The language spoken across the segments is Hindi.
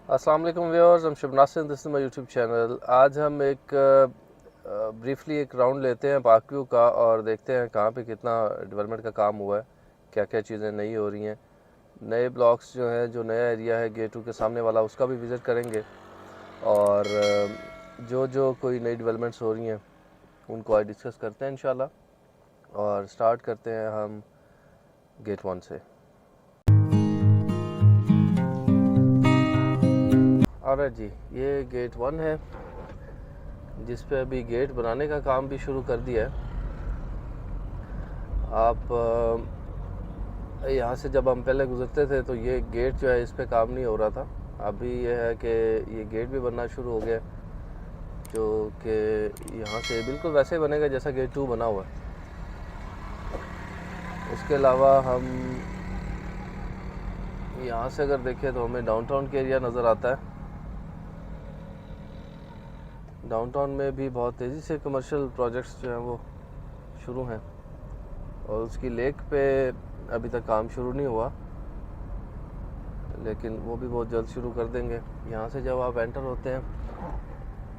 अस्सलाम वालेकुम viewers, I'm Shubh Nasir, this is my YouTube channel. आज हम एक ब्रीफली एक राउंड लेते हैं पार्क व्यू का और देखते हैं कहाँ पे कितना डेवलपमेंट का काम हुआ है, क्या क्या चीज़ें नई हो रही हैं। नए ब्लॉक्स जो हैं, जो नया एरिया है गेट 2 के सामने वाला, उसका भी विज़िट करेंगे और जो जो कोई नई डेवलपमेंट्स हो रही हैं उनको आज डिस्कस करते हैं इंशाल्लाह। और स्टार्ट करते हैं हम गेट 1 से। और जी, ये गेट 1 है जिस पे अभी गेट बनाने का काम भी शुरू कर दिया है। आप यहाँ से जब हम पहले गुजरते थे तो ये गेट जो है इस पे काम नहीं हो रहा था। अभी ये है कि ये गेट भी बनना शुरू हो गया, जो कि यहाँ से बिल्कुल वैसे बनेगा जैसा गेट 2 बना हुआ है। उसके अलावा हम यहाँ से अगर देखें तो हमें डाउनटाउन के एरिया नज़र आता है। डाउनटाउन में भी बहुत तेज़ी से कमर्शियल प्रोजेक्ट्स जो हैं वो शुरू हैं और उसकी लेक पे अभी तक काम शुरू नहीं हुआ, लेकिन वो भी बहुत जल्द शुरू कर देंगे। यहाँ से जब आप एंटर होते हैं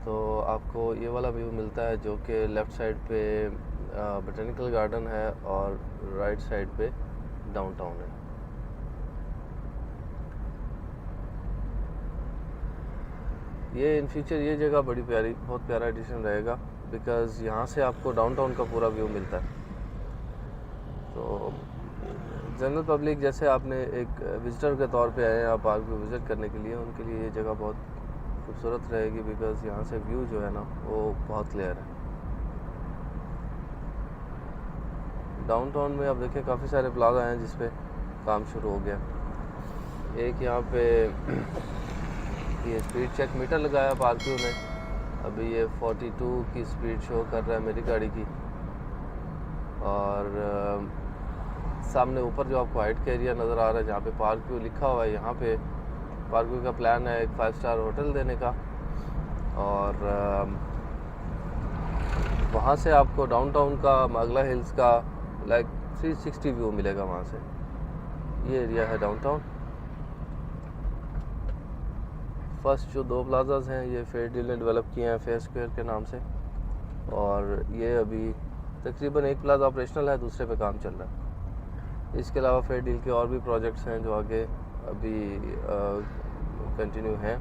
तो आपको ये वाला व्यू मिलता है, जो कि लेफ़्ट साइड पे बोटेनिकल गार्डन है और राइट साइड पे डाउनटाउन है। ये इन फ्यूचर ये जगह बड़ी प्यारी, बहुत प्यारा एडिशन रहेगा, बिकॉज़ यहाँ से आपको डाउनटाउन का पूरा व्यू मिलता है। तो जनरल पब्लिक, जैसे आपने एक विज़िटर के तौर पे आए हैं आप पार्क को विज़िट करने के लिए, उनके लिए ये जगह बहुत खूबसूरत रहेगी, बिकॉज़ यहाँ से व्यू जो है ना वो बहुत क्लियर है। डाउनटाउन में आप देखें काफ़ी सारे प्लाजा हैं जिस पे काम शुरू हो गया। एक यहाँ पे ये स्पीड चेक मीटर लगाया पार्क व्यू ने। अभी ये 42 की स्पीड शो कर रहा है मेरी गाड़ी की। और सामने ऊपर जो आपको हाइट का एरिया नज़र आ रहा है जहाँ पे पार्क व्यू लिखा हुआ है, यहाँ पे पार्क व्यू का प्लान है एक 5 स्टार होटल देने का। और वहाँ से आपको डाउनटाउन का, मागला हिल्स का लाइक 360 व्यू मिलेगा वहाँ से। ये एरिया है डाउनटाउन। फर्स्ट जो 2 प्लाजाज हैं ये फेयर डील ने डेवलप किए हैं फेयर स्क्वायर के नाम से, और ये अभी तकरीबन एक प्लाजा ऑपरेशनल है, दूसरे पे काम चल रहा है। इसके अलावा फेयर डील के और भी प्रोजेक्ट्स हैं जो आगे अभी कंटिन्यू हैं।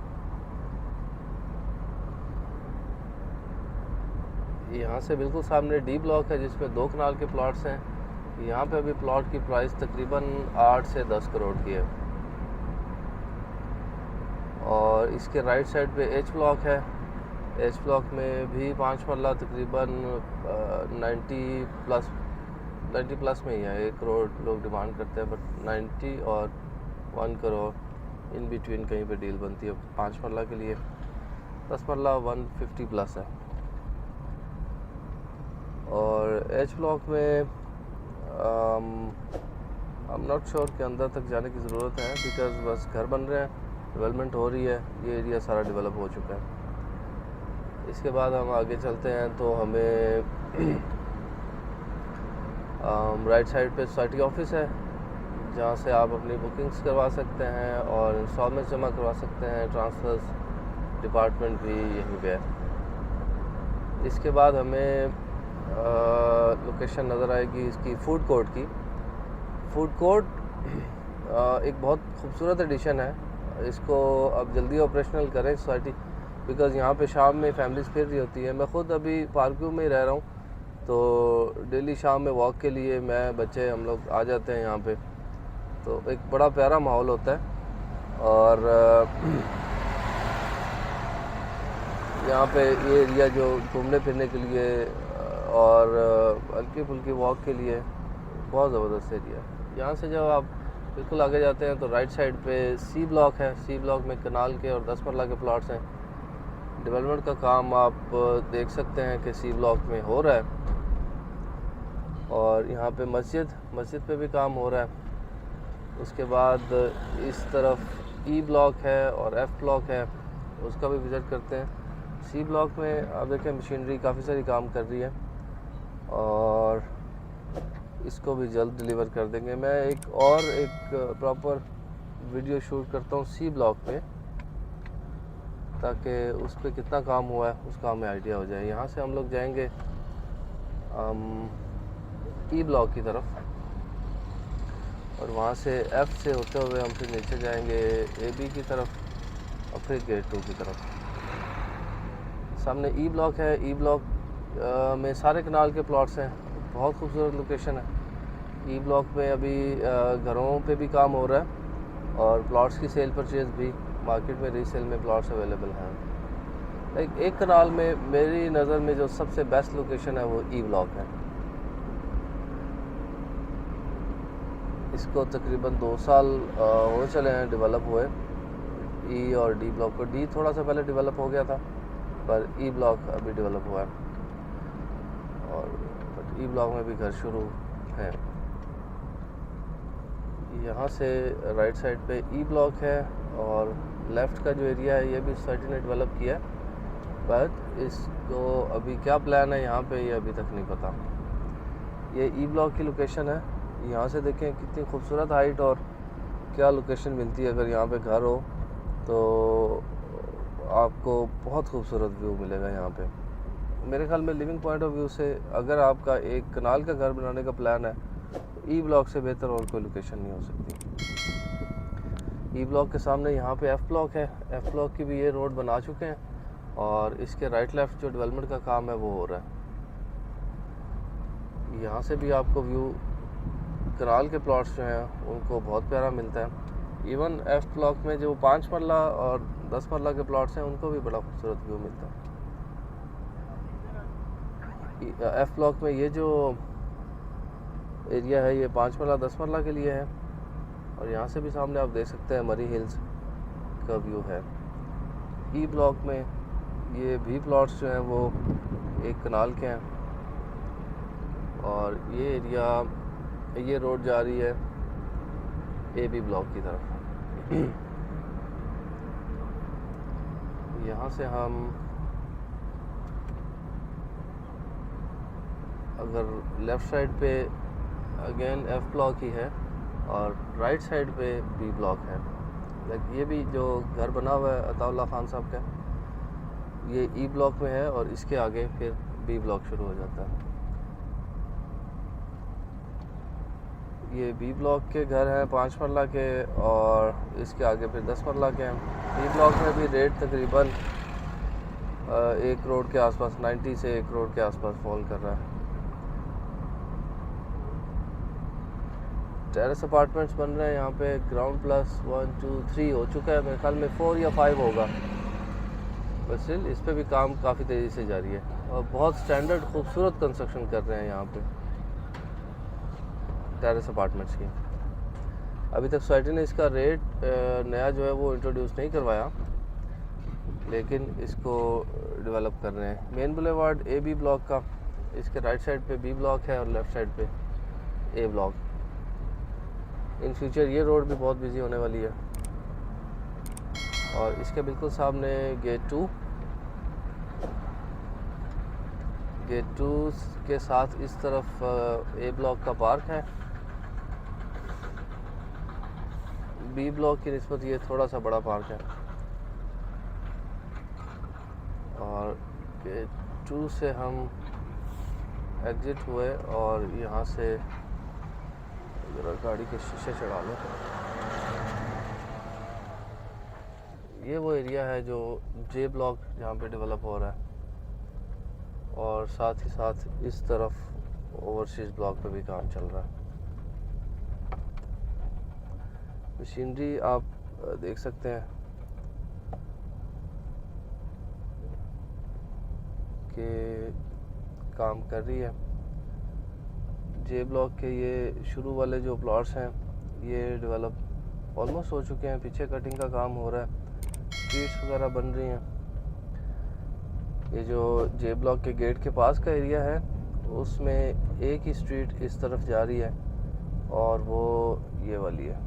यहाँ से बिल्कुल सामने डी ब्लॉक है जिसमें 2 कनाल के प्लॉट्स हैं। यहाँ पे अभी प्लॉट की प्राइस तकरीबन 8 से 10 करोड़ की है। और इसके राइट साइड पे एच ब्लॉक है। एच ब्लॉक में भी 5 मरला तकरीबन 90 प्लस में ही है। 1 करोड़ लोग डिमांड करते हैं, बट 90 और 1 करोड़ इन बिटवीन कहीं पे डील बनती है 5 मरला के लिए। 10 मरला 150 प्लस है। और एच ब्लॉक में आई एम नॉट श्योर कि अंदर तक जाने की ज़रूरत है, बिकॉज़ बस घर बन रहे हैं, डेवलपमेंट हो रही है, ये एरिया सारा डेवलप हो चुका है। इसके बाद हम आगे चलते हैं तो हमें राइट साइड पे सोसाइटी ऑफिस है, जहाँ से आप अपनी बुकिंग्स करवा सकते हैं और इंस्टॉलमेंट्स जमा करवा सकते हैं। ट्रांसफ़र्स डिपार्टमेंट भी यहीं पे है। इसके बाद हमें लोकेशन नज़र आएगी इसकी फूड कोर्ट की। फूड कोर्ट एक बहुत खूबसूरत एडिशन है। इसको अब जल्दी ऑपरेशनल करें सोसाइटी, बिकॉज़ यहाँ पे शाम में फैमिलीज फिर रही होती है। मैं ख़ुद अभी पार्क व्यू में ही रह रहा हूँ, तो डेली शाम में वॉक के लिए मैं, बच्चे, हम लोग आ जाते हैं यहाँ पे, तो एक बड़ा प्यारा माहौल होता है। और यहाँ पे ये एरिया जो घूमने फिरने के लिए और हल्की फुल्की वॉक के लिए बहुत ज़बरदस्त एरिया है। यहाँ से जब आप बिल्कुल आगे जाते हैं तो राइट साइड पे सी ब्लॉक है। सी ब्लॉक में कनाल के और 10 मरला के प्लॉट्स हैं। डेवलपमेंट का काम आप देख सकते हैं कि सी ब्लॉक में हो रहा है। और यहाँ पे मस्जिद पे भी काम हो रहा है। उसके बाद इस तरफ ई ब्लॉक है और एफ़ ब्लॉक है, उसका भी विज़िट करते हैं। सी ब्लॉक में आप देखें मशीनरी काफ़ी सारी काम कर रही है और इसको भी जल्द डिलीवर कर देंगे। मैं एक प्रॉपर वीडियो शूट करता हूँ सी ब्लॉक पे, ताकि उस पर कितना काम हुआ है उसका हमें आइडिया हो जाए। यहाँ से हम लोग जाएंगे ई ब्लॉक की तरफ, और वहाँ से F से होते हुए हम फिर नीचे जाएंगे AB की तरफ और फिर गेट 2 की तरफ। सामने ई ब्लॉक है। ई ब्लॉक में सारे कनाल के प्लॉट्स हैं, बहुत खूबसूरत लोकेशन है। ई ब्लॉक में अभी घरों पे भी काम हो रहा है और प्लॉट्स की सेल परचेज भी, मार्केट में रीसेल में प्लॉट्स अवेलेबल हैं। एक कनाल में मेरी नज़र में जो सबसे बेस्ट लोकेशन है वो ई ब्लॉक है। इसको तकरीबन 2 साल हो चले हैं डेवलप हुए, ई और डी ब्लॉक को। डी थोड़ा सा पहले डेवलप हो गया था, पर ई ब्लॉक अभी डेवलप हुआ है, और ई ब्लॉक में भी घर शुरू है। यहाँ से राइट साइड पे ई ब्लॉक है, और लेफ़्ट का जो एरिया है ये भी सोसाइटी ने डेवलप किया है, बट इसको अभी क्या प्लान है यहाँ पे ये अभी तक नहीं पता। ये ई ब्लॉक की लोकेशन है। यहाँ से देखें कितनी खूबसूरत हाइट और क्या लोकेशन मिलती है। अगर यहाँ पे घर हो तो आपको बहुत खूबसूरत व्यू मिलेगा यहाँ पे। मेरे ख्याल में लिविंग पॉइंट ऑफ व्यू से अगर आपका एक कनाल का घर बनाने का प्लान है तो ई ब्लॉक से बेहतर और कोई लोकेशन नहीं हो सकती। ई ब्लॉक के सामने यहाँ पे एफ़ ब्लॉक है। एफ़ ब्लॉक की भी ये रोड बना चुके हैं, और इसके राइट लेफ़्ट जो डेवलपमेंट का काम है वो हो रहा है। यहाँ से भी आपको व्यू कनाल के प्लॉट्स जो हैं उनको बहुत प्यारा मिलता है। इवन एफ़ ब्लॉक में जो 5 मरला और 10 मरला के प्लॉट्स हैं उनको भी बड़ा खूबसूरत व्यू मिलता है। एफ़ ब्लॉक में ये जो एरिया है ये 5 मरला 10 मरला के लिए है, और यहाँ से भी सामने आप देख सकते हैं मरी हिल्स का व्यू है। ई ब्लॉक में ये भी प्लॉट्स जो हैं वो एक कनाल के हैं, और ये एरिया, ये रोड जा रही है AB ब्लॉक की तरफ। यहाँ से हम अगर लेफ़्ट साइड पे अगेन एफ़ ब्लॉक ही है, और राइट साइड पे B ब्लॉक है। ये भी जो घर बना हुआ है अताउल्लाह खान साहब का, ये ई ब्लॉक में है, और इसके आगे फिर B ब्लॉक शुरू हो जाता है। ये B ब्लॉक के घर हैं 5 मरला के, और इसके आगे फिर 10 मरला के हैं। B ब्लॉक में भी रेट तकरीबन 1 करोड़ के आसपास, 90 से 1 करोड़ के आसपास फॉल कर रहा है। टेरेस अपार्टमेंट्स बन रहे हैं यहाँ पे। ग्राउंड प्लस 1 2 3 हो चुका है, मेरे ख्याल में 4 या 5 होगा, बट स्टिल इस पे भी काम काफ़ी तेज़ी से जारी है, और बहुत स्टैंडर्ड खूबसूरत कंस्ट्रक्शन कर रहे हैं यहाँ पे टेरेस अपार्टमेंट्स की। अभी तक सोसाइटी ने इसका रेट नया जो है वो इंट्रोड्यूस नहीं करवाया, लेकिन इसको डेवलप कर रहे हैं। मेन बुलेवार्ड AB ब्लॉक का, इसके राइट साइड पे B ब्लॉक है और लेफ़्ट साइड पे A ब्लॉक। इन फ्यूचर ये रोड भी बहुत बिजी होने वाली है। और इसके बिल्कुल सामने गेट 2 के साथ इस तरफ A ब्लॉक का पार्क है। B ब्लॉक की निस्बत ये थोड़ा सा बड़ा पार्क है, और गेट 2 से हम एग्ज़िट हुए, और यहाँ से ज़रा गाड़ी के शीशे चढ़ा लो। ये वो एरिया है जो J ब्लॉक जहाँ पे डेवलप हो रहा है, और साथ ही साथ इस तरफ ओवरसीज़ ब्लॉक पे भी काम चल रहा है। मशीनरी आप देख सकते हैं कि काम कर रही है। J ब्लॉक के ये शुरू वाले जो प्लॉट्स हैं ये डेवलप ऑलमोस्ट हो चुके हैं। पीछे कटिंग का काम हो रहा है, स्ट्रीट्स वगैरह बन रही हैं। ये जो J ब्लॉक के गेट के पास का एरिया है उसमें एक ही स्ट्रीट इस तरफ जा रही है, और वो ये वाली है।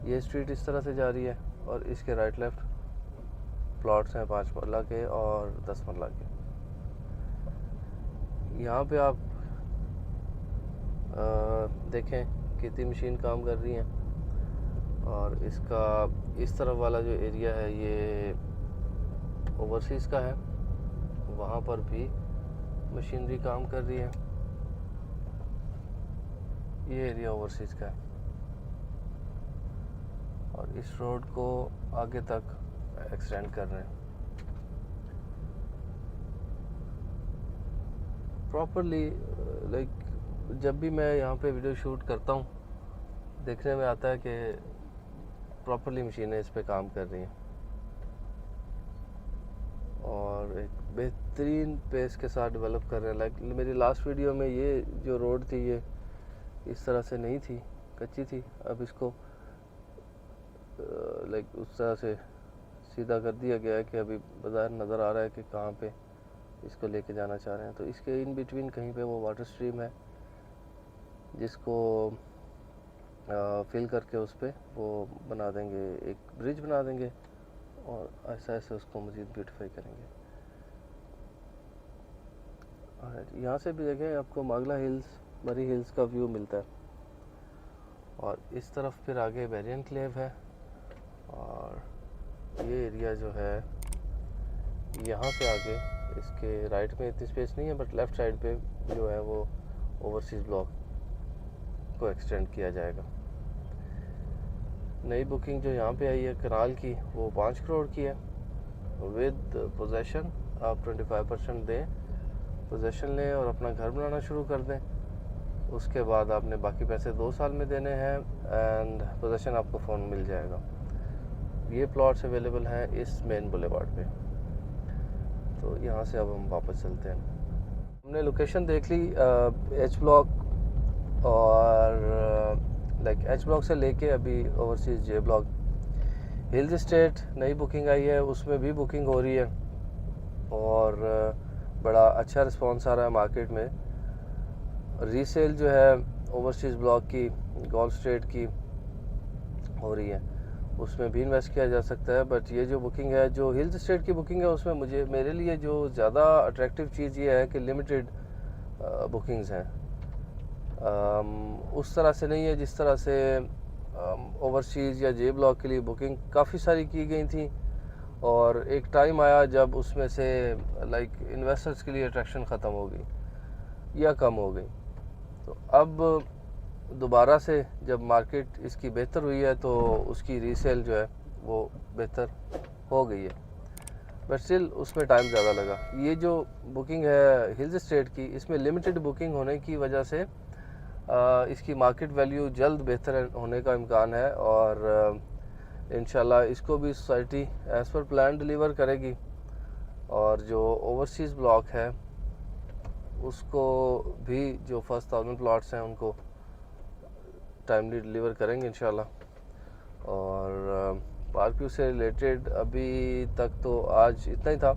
ये स्ट्रीट इस तरह से जा रही है, और इसके राइट लेफ़्ट प्लॉट्स हैं 5 मरला के और 10 मरला के। यहाँ पे आप देखें कितनी मशीन काम कर रही हैं, और इसका इस तरफ वाला जो एरिया है ये ओवरसीज़ का है, वहाँ पर भी मशीनरी काम कर रही है। ये एरिया ओवरसीज़ का है और इस रोड को आगे तक एक्सटेंड कर रहे हैं प्रॉपरली। लाइक जब भी मैं यहाँ पे वीडियो शूट करता हूँ देखने में आता है कि प्रॉपरली मशीनें इस पे काम कर रही हैं और एक बेहतरीन पेस के साथ डेवलप कर रहे हैं। लाइक मेरी लास्ट वीडियो में ये जो रोड थी ये इस तरह से नहीं थी, कच्ची थी। अब इसको लाइक उस तरह से सीधा कर दिया गया है कि अभी बाज़ार नज़र आ रहा है कि कहाँ पे इसको लेके जाना चाह रहे हैं। तो इसके इन बिटवीन कहीं पे वो वाटर स्ट्रीम है जिसको फिल करके उस पर वो बना देंगे, एक ब्रिज बना देंगे और ऐसा ऐसे उसको मज़ीद ब्यूटीफाई करेंगे। यहाँ से भी देखें आपको मागला हिल्स, मरी हिल्स का व्यू मिलता है और इस तरफ फिर आगे बैरियन क्लेव है और ये एरिया जो है यहाँ से आगे इसके राइट में इतनी स्पेस नहीं है बट लेफ़्ट साइड पे जो है वो ओवरसीज़ ब्लॉक को एक्सटेंड किया जाएगा। नई बुकिंग जो यहाँ पे आई है कनाल की वो 5 करोड़ की है विद पोजेशन। आप 25% दें, पोजेशन लें और अपना घर बनाना शुरू कर दें। उसके बाद आपने बाकी पैसे 2 साल में देने हैं एंड पोजेशन आपको फ़ोन मिल जाएगा। ये प्लॉट्स अवेलेबल हैं इस मेन बुलेवार्ड पे। तो यहाँ से अब हम वापस चलते हैं। हमने लोकेशन देख ली एच ब्लॉक और लाइक एच ब्लॉक से लेके अभी ओवरसीज़ जे ब्लॉक। हिल्स एस्टेट नई बुकिंग आई है, उसमें भी बुकिंग हो रही है और बड़ा अच्छा रिस्पांस आ रहा है मार्केट में। रीसेल जो है ओवरसीज़ ब्लॉक की गोल्फ स्ट्रेट की हो रही है, उसमें भी इन्वेस्ट किया जा सकता है। बट ये जो बुकिंग है, जो हिल्स स्टेट की बुकिंग है, उसमें मेरे लिए जो ज़्यादा अट्रैक्टिव चीज़ ये है कि लिमिटेड बुकिंग्स हैं। उस तरह से नहीं है जिस तरह से ओवरसीज़ या जे ब्लॉक के लिए बुकिंग काफ़ी सारी की गई थी और एक टाइम आया जब उसमें से लाइक इन्वेस्टर्स के लिए अट्रैक्शन ख़त्म हो गई या कम हो गई। तो अब दोबारा से जब मार्केट इसकी बेहतर हुई है तो उसकी रीसेल जो है वो बेहतर हो गई है, बट स्टिल उसमें टाइम ज़्यादा लगा। ये जो बुकिंग है हिल्स स्टेट की, इसमें लिमिटेड बुकिंग होने की वजह से इसकी मार्केट वैल्यू जल्द बेहतर होने का इम्कान है और इंशाल्लाह इसको भी society as per plan deliver करेगी और जो ओवरसीज़ ब्लॉक है उसको भी जो फर्स्ट 1000 प्लॉट्स हैं उनको टाइमली डिलीवर करेंगे इंशाल्लाह। और पार्कव्यू से रिलेटेड अभी तक तो आज इतना ही था।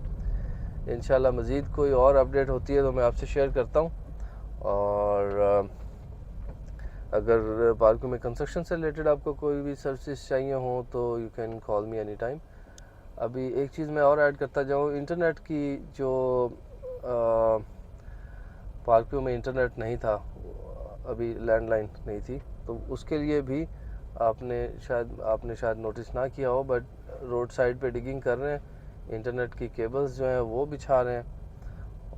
इंशाल्लाह मज़ीद कोई और अपडेट होती है तो मैं आपसे शेयर करता हूँ। और अगर पार्कव्यू में कंस्ट्रक्शन से रिलेटेड आपको कोई भी सर्विसेज चाहिए हो तो you can call me any time. अभी एक चीज़ मैं और ऐड करता जाऊँ, इंटरनेट की जो पार्कव्यू में इंटरनेट नहीं था, अभी लैंडलाइन नहीं थी, तो उसके लिए भी आपने शायद नोटिस ना किया हो बट रोड साइड पे डिगिंग कर रहे हैं, इंटरनेट की केबल्स जो हैं वो बिछा रहे हैं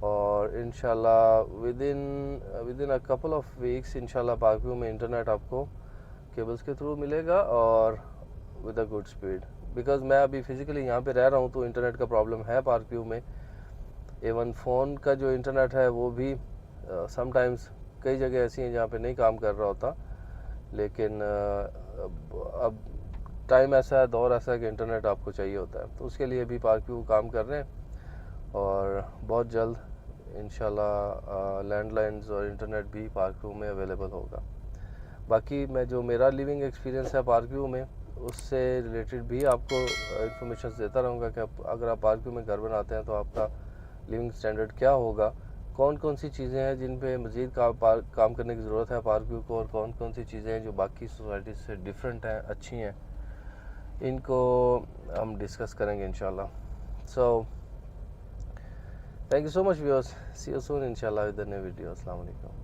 और इंशाल्लाह with in a couple of weeks इंशाल्लाह पार्कव्यू में इंटरनेट आपको केबल्स के थ्रू मिलेगा और with a good speed. Because मैं अभी फिज़िकली यहाँ पे रह रहा हूँ तो इंटरनेट का प्रॉब्लम है पार्कव्यू में। एवन फ़ोन का जो इंटरनेट है वो भी समटाइम्स कई जगह ऐसी हैं जहाँ पे नहीं काम कर रहा होता, लेकिन अब टाइम ऐसा है, दौर ऐसा है कि इंटरनेट आपको चाहिए होता है। तो उसके लिए भी पार्कव्यू काम कर रहे हैं और बहुत जल्द इंशाल्लाह लैंडलाइंस और इंटरनेट भी पार्कव्यू में अवेलेबल होगा। बाकी मैं जो मेरा लिविंग एक्सपीरियंस है पार्कव्यू में उससे रिलेटेड भी आपको इंफॉर्मेशन देता रहूँगा कि अगर आप पार्कव्यू में घर बनाते हैं तो आपका लिविंग स्टैंडर्ड क्या होगा, कौन कौन सी चीज़ें हैं जिन पे मज़ीद काम करने की ज़रूरत है पार्कव्यू को, और कौन कौन सी चीज़ें हैं जो बाकी सोसाइटी से डिफरेंट हैं, अच्छी हैं, इनको हम डिस्कस करेंगे इंशाल्लाह। So thank you so much viewers, see you soon इंशाल्लाह विद अ न्यू वीडियो। अस्सलाम वालेकुम।